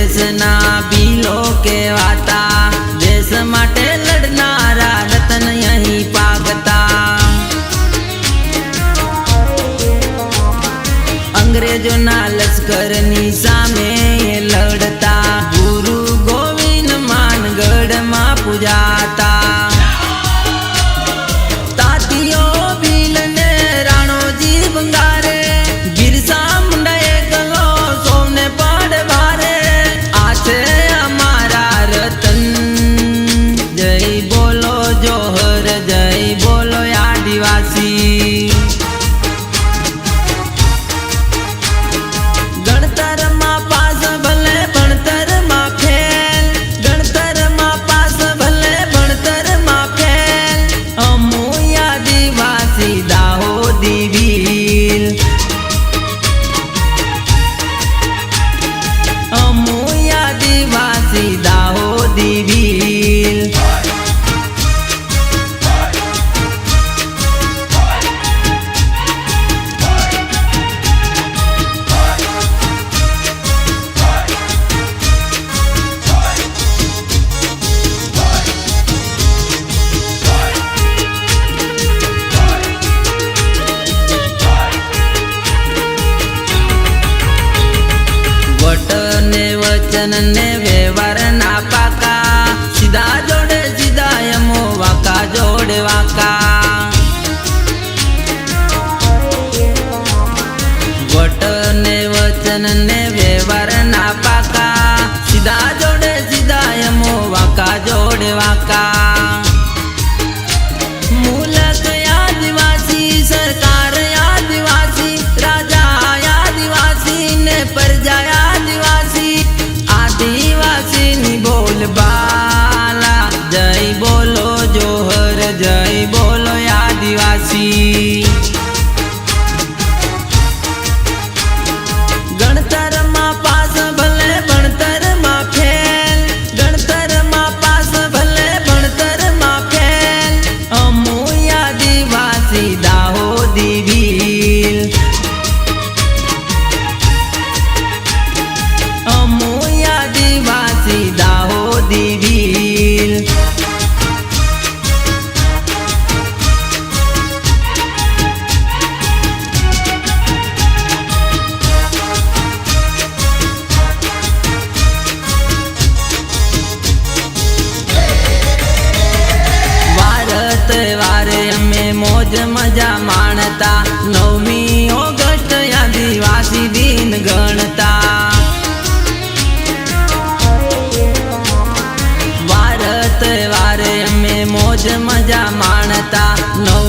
દેશના ભીલો કહેવાતા, દેશ માટે લડનારા રતન અહીં પાકતા। અંગ્રેજોના લશ્કરની સામે લડતા, ગુરુ ગોવિંદ માનગઢમાં પૂજાતા। તાતીઓ ભીલને રાણોજી બંગારે, બિરસા મુંડાએ કહો સૌને પડ ભારે। આ છે અમારા રતન, જય બોલો જોહર, જય બોલો આદિવાસી। ગણતરમાં પાસ ભલે ભણતરમાં ફેલ, ગણતરમાં પાસ ભલે ભણતરમાં ફેલ, અમુ આદિવાસી દાહોદી ભીલ, અમુ આદિવાસી દાહોદી ભીલ। વટ ને વચન ને વ્યવહાર ના પાકા, સીધા જોડે સીધા યમો વાકા જોડે વાકા। વટ ને વચન ને વ્યવહાર ના પાકા, સીધા જોડે સીધા યમો વાકા જોડે વાકા। મુલક આદિવાસી, સરકાર આદિવાસી, રાજા આદિવાસી ને પ્રજા આદિવાસી, આદિવાસીની બોલબાલા, જય બોલો જોહર, જય બોલો આદિવાસી। ગણતરમાં પાસ ભલે ભણતરમાં ફેલ, ગણતરમાં પાસ ભલે ભણતરમાં ફેલ, અમુ આદિવાસી દાહોદી ભીલ, અમુ આદિવાસી દાહોદી ભીલ। વારે અમે મોજ મજા માણતા, 9મી ઓગસ્ટ આદિવાસી દિન ગણતા। વારે અમે મોજ મજા માણતા, 9